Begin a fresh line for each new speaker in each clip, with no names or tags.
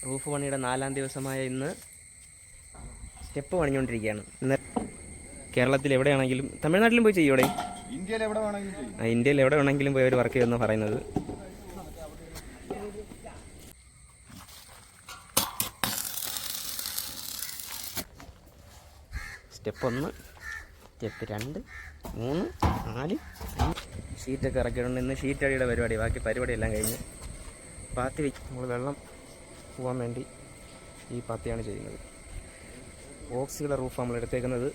Roof പണിയുടെ 4ാം ദിവസമായ ഇന്ന് സ്റ്റെപ്പ് പണിഞ്ഞുകൊണ്ടിരിക്കുകയാണ്. ഇന്ന് കേരളത്തിൽ എവിടെയാണെങ്കിലും തമിഴ്നാട്ടിലും പോയി ചെയ്യൂടെ?
ഇന്ത്യയിൽ എവിടെ
വേണമെങ്കിലും പോയി അവർ വർക്ക് ചെയ്യുമെന്ന് പറയുന്നത്. സ്റ്റെപ്പ് 1, സ്റ്റെപ്പ് 2, 3, 4, 5 ഷീറ്റൊക്കെ ഇറക്കിയിട്ടുണ്ട്. ഇന്ന് ഷീറ്റ് അടിയുടെ പരിപാടി. ബാക്കി പരിപാടിയെല്ലാം കഴിഞ്ഞ് പാത്തി വയ്ക്കും. നമ്മൾ വെള്ളം പോകാൻ വേണ്ടി ഈ പാത്തിയാണ് ചെയ്യുന്നത്. ഓക്സിയുടെ റൂഫ് നമ്മൾ എടുത്തേക്കുന്നത്.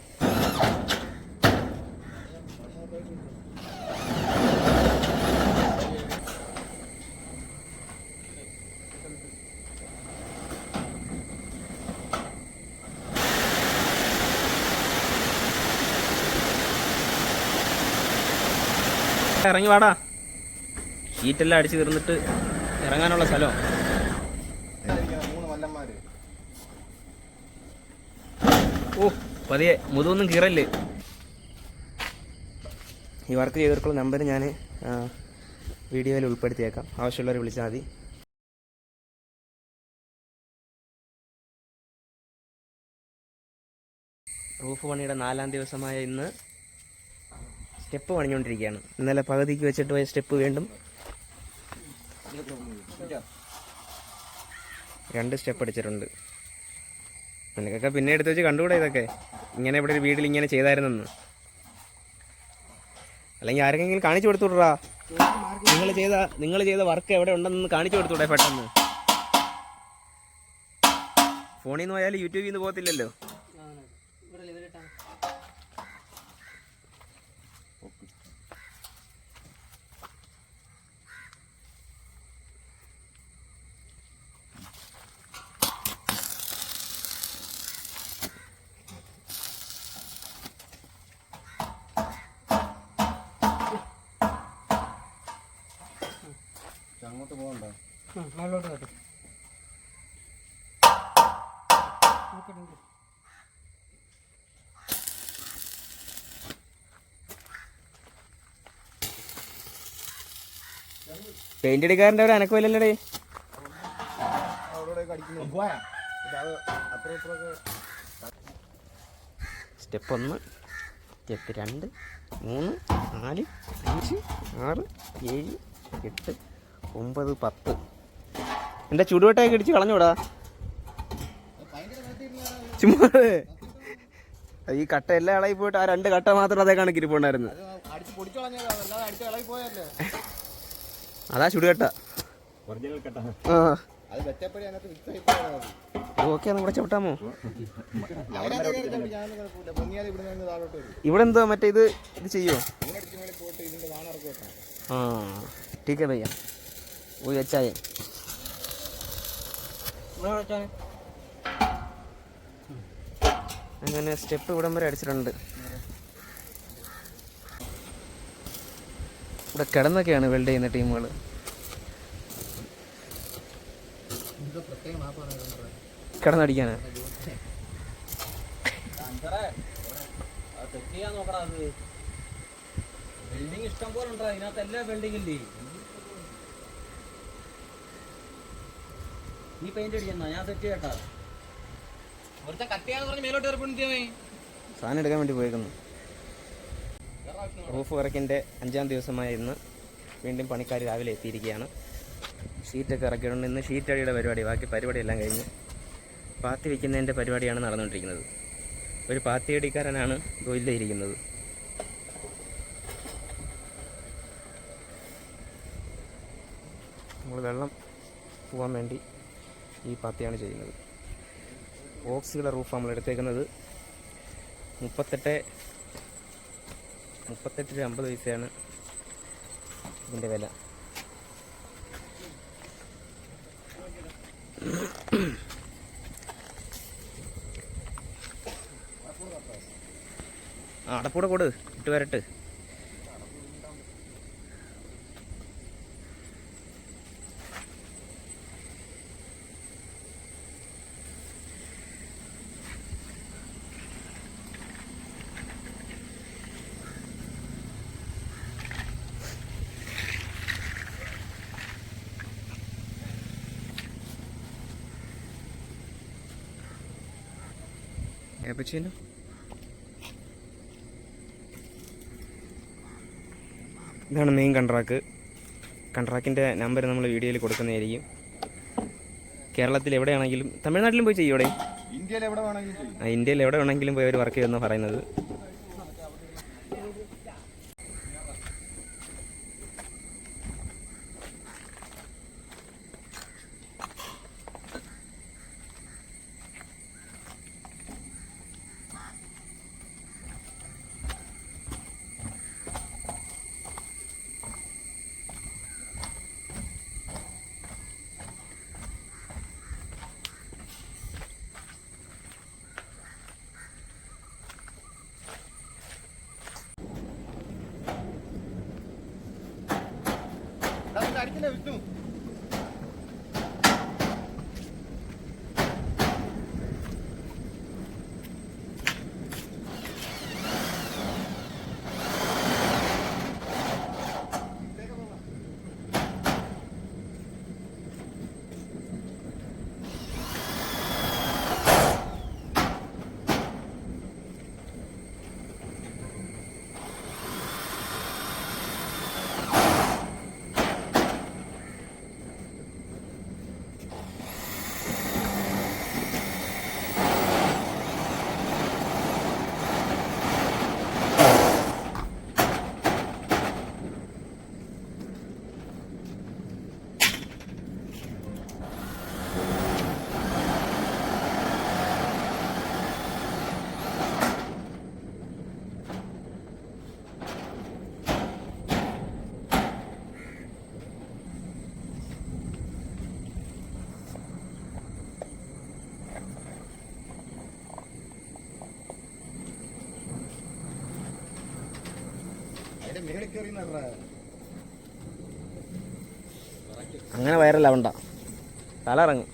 ഇറങ്ങി വാടാ, ഷീറ്റെല്ലാം അടിച്ച് തീർന്നിട്ട് ഇറങ്ങാനുള്ള സ്ഥലം. ഓ പതിയെ മുതൊന്നും കീറല്ലേ. ഈ വർക്ക് ചെയ്തവർക്കുള്ള നമ്പർ ഞാൻ വീഡിയോയിൽ ഉൾപ്പെടുത്തിയേക്കാം. ആവശ്യമുള്ളവർ വിളിച്ചാൽ മതി. റൂഫ് പണിയുടെ 4ാം ദിവസമായ ഇന്ന് സ്റ്റെപ്പ് പണിഞ്ഞുകൊണ്ടിരിക്കുകയാണ്. ഇന്നലെ പകുതിക്ക് വെച്ചിട്ട് പോയ സ്റ്റെപ്പ് വീണ്ടും 2 സ്റ്റെപ്പ് അടിച്ചിട്ടുണ്ട്. നിനക്കൊക്കെ പിന്നെ എടുത്ത് വെച്ച് കണ്ടുകൂടെ ഇതൊക്കെ? ഇങ്ങനെ ഇവിടെ ഒരു വീട്ടിൽ ഇങ്ങനെ ചെയ്തായിരുന്നെന്ന്. അല്ലെങ്കിൽ ആരെങ്കിലും കാണിച്ചു കൊടുത്തുവിടാ. നിങ്ങൾ ചെയ്ത വർക്ക് എവിടെ ഉണ്ടെന്ന് കാണിച്ചു കൊടുത്തൂടെ പെട്ടെന്ന്. ഫോണിൽ നിന്ന് പോയാലും യൂട്യൂബിൽ നിന്ന് പോകത്തില്ലല്ലോ.
അങ്ങോട്ട് പോകണ്ടോ?
മേലോട്ട് കേട്ടോ.
പെയിന്റ് അടിക്കാരൻ്റെ ഒരു അനക്കമില്ലല്ലേ? Step 1, step 2, 3, 4, 5, 6, 7, 8, 9, 10. എൻ്റെ ചുടുവട്ടയൊക്കെ ഇടിച്ച് കളഞ്ഞൂടാ. ചുമ്മാ ഈ കട്ട എല്ലാം ഇളകി പോയിട്ട് ആ 2 കട്ട മാത്രം അതേ കണക്കിരിപ്പുണ്ടായിരുന്നു. അതാ ചുടുകട്ട. ആ ഓക്കെ, നമ്മുടെ ചവിട്ടാമോ? ഇവിടെ എന്തോ മറ്റേ ഇത് ചെയ്യോ? ആ ठीक है भैया, वही अच्छा है. അങ്ങനെ സ്റ്റെപ്പ് ഇവിടം വരെ അടിച്ചിട്ടുണ്ട്. ഇവിടെ കിടന്നൊക്കെയാണ് വെൽഡ് ചെയ്യുന്ന ടീമുകൾ. കിടന്നടിക്കാനാ?
വെൽഡിങ് ഇഷ്ടം പോലെ ഉണ്ടോ ഇതിനകത്ത്? എല്ലാ വെൽഡിങ് ഇല്ലേ? നീ പെയിന്റ് അടിക്കുന്ന ഞാൻ സെറ്റ് കേട്ടാ. ഒരുത്തൻ കട്ടിയാന്ന് പറഞ്ഞ് മേലോട്ട് കയറിപ്പോയി
സാധനം എടുക്കാൻ വേണ്ടി പോയേക്കുന്നു. റൂഫ് വർക്കിൻ്റെ 5ാം ദിവസമായ ഇന്ന് വീണ്ടും പണിക്കാർ രാവിലെ എത്തിയിരിക്കുകയാണ്. ഷീറ്റൊക്കെ ഇറക്കിയിട്ടുണ്ട്. ഇന്ന് ഷീറ്റ് അടിയുടെ പരിപാടി. ബാക്കി പരിപാടിയെല്ലാം കഴിഞ്ഞ് പാത്തി വയ്ക്കുന്നതിൻ്റെ പരിപാടിയാണ് നടന്നുകൊണ്ടിരിക്കുന്നത്. ഒരു പാത്തി അടിക്കാരനാണ് ജോലിയിലിരിക്കുന്നത്. നമ്മൾ വെള്ളം പോകാൻ വേണ്ടി ഈ പാത്തിയാണ് ചെയ്യുന്നത്. ഓക്സിയുടെ റൂഫ് നമ്മൾ എടുത്തേക്കുന്നത് 38 രൂപ 50 പൈസയാണ് ഇതിൻ്റെ വില. അടപ്പൂടെ കൊടു, ഇട്ട് വരട്ട്. ഏപ്പച്ചീനോ ഇതാണ് മെയിൻ കൺട്രാക്ട്. കൺട്രാക്റ്റിൻ്റെ നമ്പർ നമ്മൾ വീഡിയോയിൽ കൊടുക്കുന്നതായിരിക്കും. കേരളത്തിൽ എവിടെയാണെങ്കിലും തമിഴ്നാട്ടിലും പോയി ചെയ്യും. ഇവിടെ ഇന്ത്യയിൽ എവിടെ വേണമെങ്കിലും പോയി അവർ വർക്ക് ചെയ്യുമെന്ന് പറയുന്നത്.
അടിക്കില്ല വിഷ്ണു.
അങ്ങനെ വൈറലാവണ്ട, തല ഇറങ്ങും.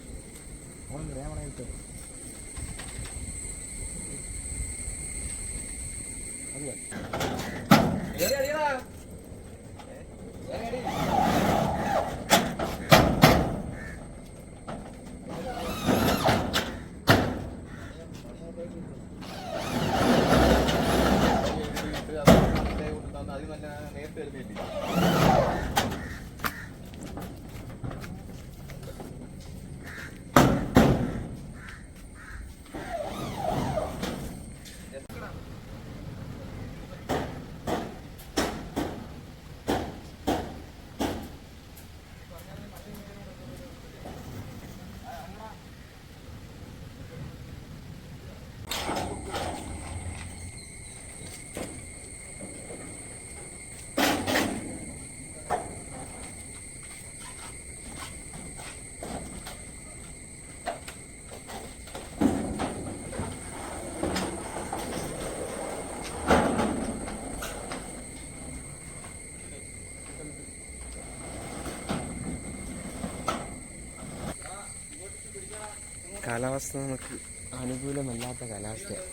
കാലാവസ്ഥ നമുക്ക് അനുകൂലമല്ലാത്ത കാലാവസ്ഥയാണ്,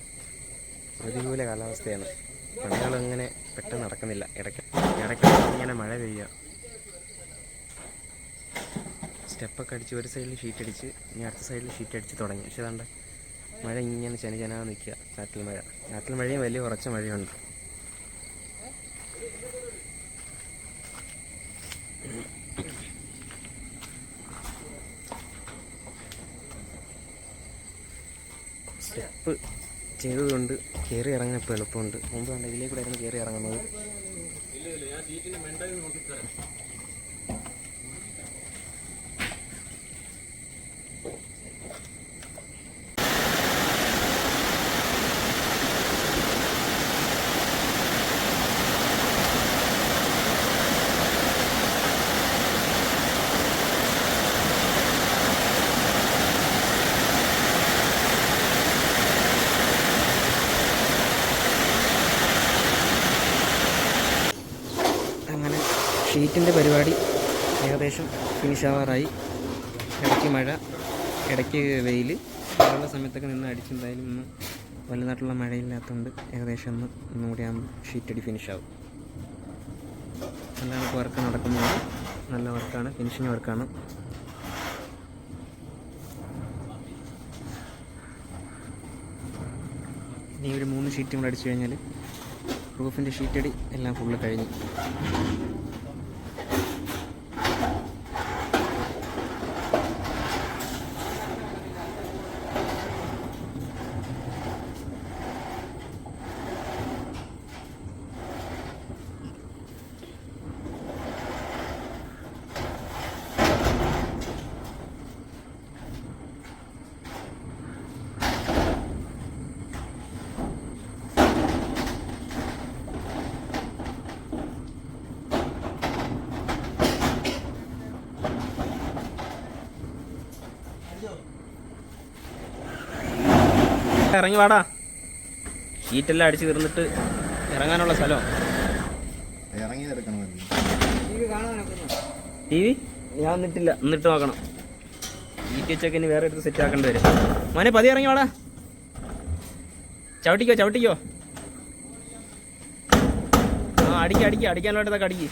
പ്രതികൂല കാലാവസ്ഥയാണ്. പണികളിങ്ങനെ പെട്ടെന്ന് നടക്കുന്നില്ല. ഇടയ്ക്ക് ഇങ്ങനെ മഴ പെയ്യുക, സ്റ്റെപ്പൊക്കെ അടിച്ച് ഒരു സൈഡിൽ ഷീറ്റ് അടിച്ച് ഇനി അടുത്ത സൈഡിൽ ഷീറ്റ് അടിച്ച് തുടങ്ങി. പക്ഷേ അതാണ്ട് മഴ ഇങ്ങനെ ചനചനാ നിൽക്കുക. ചാറ്റൽ മഴയും വലിയ കുറച്ച് മഴയുണ്ട്. സ്റ്റെപ്പ് ചെയ്തതുകൊണ്ട് കയറി ഇറങ്ങാൻ ഇപ്പോൾ എളുപ്പമുണ്ട്. മുമ്പ് കണ്ട ഇതിലേക്ക് കൂടെ ആയിരുന്നു കയറി ഇറങ്ങുന്നത്. ഷീറ്റിൻ്റെ പരിപാടി ഏകദേശം ഫിനിഷാവാറായി. ഇടയ്ക്ക് മഴ, ഇടയ്ക്ക് വെയിൽ, മഴയുള്ള സമയത്തൊക്കെ നിന്ന് അടിച്ചെന്തായാലും ഇന്ന് വലുതായിട്ടുള്ള മഴയില്ലാത്തതുകൊണ്ട് ഏകദേശം ഒന്നുകൂടി ആകുമ്പോൾ ഷീറ്റടി ഫിനിഷാവും. നല്ല വർക്ക് നടക്കുന്നത്, നല്ല വർക്കാണ്, ഫിനിഷിങ് വർക്കാണ്. ഇനി ഒരു 3 ഷീറ്റും കൂടെ അടിച്ചു കഴിഞ്ഞാൽ റൂഫിൻ്റെ ഷീറ്റടി എല്ലാം ഫുള്ള് കഴിഞ്ഞു. ഇറങ്ങി വാടാ, ഷീറ്റെല്ലാം അടിച്ച് തീർന്നിട്ട് ഇറങ്ങാനുള്ള സ്ഥലം. ടി വി ഞാൻ എന്നിട്ടില്ല, എന്നിട്ട് നോക്കണം. ഷീറ്റ് വെച്ചൊക്കെ ഇനി വേറെ എടുത്ത് സെറ്റ് ആക്കേണ്ടി വരും. മോനെ പതി ഇറങ്ങി വാടാ, ചവിട്ടിക്കോ ചവിട്ടിക്കോ. ആ അടിക്കാനുള്ളതൊക്കെ അടിക്ക്.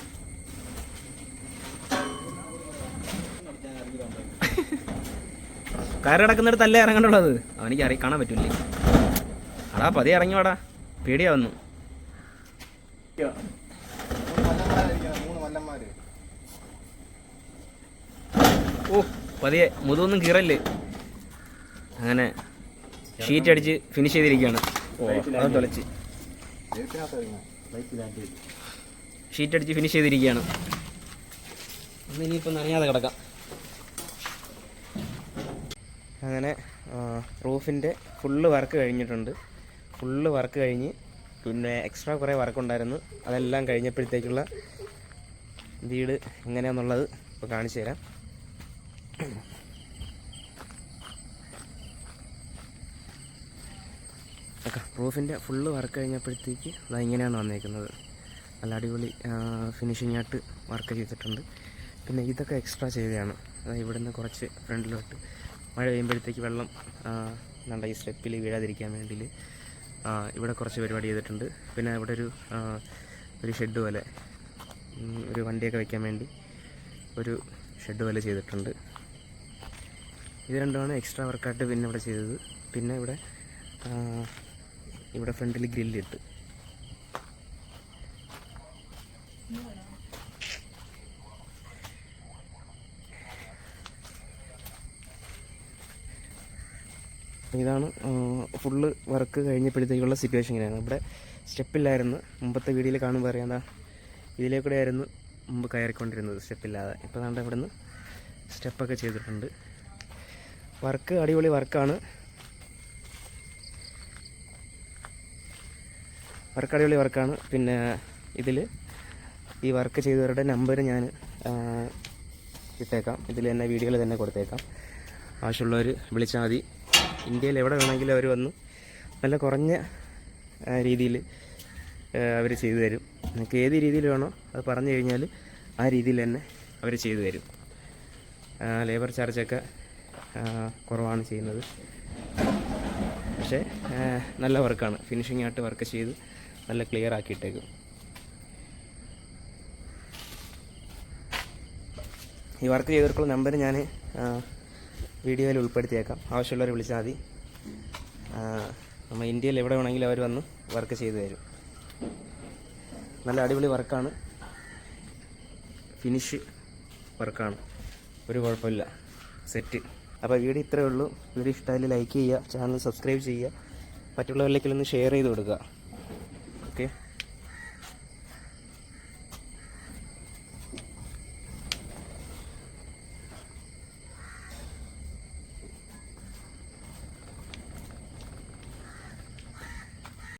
കയറടക്കുന്നിടത്തല്ലേ ഇറങ്ങേണ്ടുള്ളത്, അവനിക്ക് കാണാൻ പറ്റൂല്ലേ. അടാ പതി ഇറങ്ങി വാടാ, പേടിയാ വന്നു. ഓ പതിയെ മുതൊന്നും കീറല്ലേ. അങ്ങനെ ഷീറ്റ് അടിച്ച് ഫിനിഷ് ചെയ്തിരിക്കുകയാണ്. അത് തുളച്ച് ഷീറ്റ് അടിച്ച് ഫിനിഷ് ചെയ്തിരിക്കുകയാണ്. ഒന്ന് ഇനിയിപ്പോൾ നനയാതെ കിടക്കാം. അങ്ങനെ റൂഫിൻ്റെ ഫുള്ള് വർക്ക് കഴിഞ്ഞിട്ടുണ്ട്. ഫുള്ള് വർക്ക് കഴിഞ്ഞ് പിന്നെ എക്സ്ട്രാ കുറേ വർക്കുണ്ടായിരുന്നു. അതെല്ലാം കഴിഞ്ഞപ്പോഴത്തേക്കുള്ള വീട് എങ്ങനെയാണെന്നുള്ളത് ഇപ്പോൾ കാണിച്ചു തരാം. ഓക്കെ, റൂഫിൻ്റെ ഫുള്ള് വർക്ക് കഴിഞ്ഞപ്പോഴത്തേക്ക് അത് ഇങ്ങനെയാണ് വന്നേക്കുന്നത്. നല്ല അടിപൊളി ഫിനിഷിംഗ് ആയിട്ട് വർക്ക് ചെയ്തിട്ടുണ്ട്. പിന്നെ ഇതൊക്കെ എക്സ്ട്രാ ചെയ്തതാണ്. അതായത് ഇവിടെ നിന്ന് കുറച്ച് ഫ്രണ്ടിലോട്ട് മഴ പെയ്യുമ്പോഴത്തേക്ക് വെള്ളം ഈ സ്റ്റെപ്പിൽ വീഴാതിരിക്കാൻ വേണ്ടിയിൽ ഇവിടെ കുറച്ച് പരിപാടി ചെയ്തിട്ടുണ്ട്. പിന്നെ ഇവിടെ ഒരു ഷെഡ് പോലെ, ഒരു വണ്ടിയൊക്കെ വയ്ക്കാൻ വേണ്ടി ഒരു ഷെഡ് പോലെ ചെയ്തിട്ടുണ്ട്. ഇത് രണ്ടുമാണ് എക്സ്ട്രാ വർക്കായിട്ട് പിന്നെ ഇവിടെ ചെയ്തത്. പിന്നെ ഇവിടെ ഫ്രണ്ടിൽ ഗ്രില്ലിട്ട് ഇതാണ് ഫുള്ള് വർക്ക് കഴിഞ്ഞപ്പോഴത്തേക്കുള്ള സിറ്റുവേഷൻ. ഇങ്ങനെയാണ്. ഇവിടെ സ്റ്റെപ്പില്ലായിരുന്നു. മുമ്പത്തെ വീഡിയോയിൽ കാണുമ്പോൾ അറിയാം, ഇതിലേക്കൂടെ ആയിരുന്നു മുമ്പ് കയറിക്കൊണ്ടിരുന്നത് സ്റ്റെപ്പില്ലാതെ. ഇപ്പോൾ ദാണ്ട ഇവിടെ നിന്ന് സ്റ്റെപ്പൊക്കെ ചെയ്തിട്ടുണ്ട്. വർക്ക് അടിപൊളി വർക്കാണ്. അടിപൊളി വർക്കാണ്. പിന്നെ ഇതിൽ ഈ വർക്ക് ചെയ്തവരുടെ നമ്പർ ഞാൻ ഇട്ടേക്കാം. ഇതിൽ തന്നെ വീഡിയോയിൽ തന്നെ കൊടുത്തേക്കാം. ആവശ്യമുള്ളവർ വിളിച്ചാൽ മതി. ഇന്ത്യയിൽ എവിടെ വേണമെങ്കിലും അവർ വന്ന് നല്ല കുറഞ്ഞ രീതിയിൽ അവർ ചെയ്തു തരും. നിങ്ങൾക്ക് ഏത് രീതിയിൽ വേണോ അത് പറഞ്ഞു കഴിഞ്ഞാൽ ആ രീതിയിൽ തന്നെ അവർ ചെയ്തു തരും. ലേബർ ചാർജൊക്കെ കുറവാണ് ചെയ്യുന്നത്. പക്ഷേ നല്ല വർക്കാണ്. ഫിനിഷിംഗ് ആയിട്ട് വർക്ക് ചെയ്ത് നല്ല ക്ലിയർ ആക്കിയിട്ടേക്കും. ഈ വർക്ക് ചെയ്തവർക്കുള്ള നമ്പർ ഞാൻ വീഡിയോയിൽ ഉൾപ്പെടുത്തിയേക്കാം. ആവശ്യമുള്ളവർ വിളിച്ചാൽ മതി. നമ്മൾ ഇന്ത്യയിൽ എവിടെ വേണമെങ്കിലും അവർ വന്ന് വർക്ക് ചെയ്തു തരും. നല്ല അടിപൊളി വർക്കാണ്. ഫിനിഷ് വർക്കാണ്. ഒരു കുഴപ്പമില്ല. സെറ്റ്. അപ്പോൾ വീഡിയോ ഇത്രയേ ഉള്ളൂ. വീഡിയോ ഇഷ്ടമായാലും ലൈക്ക് ചെയ്യുക, ചാനൽ സബ്സ്ക്രൈബ് ചെയ്യുക, മറ്റുള്ളവരിലേക്കൊന്ന് ഷെയർ ചെയ്ത് കൊടുക്കുക.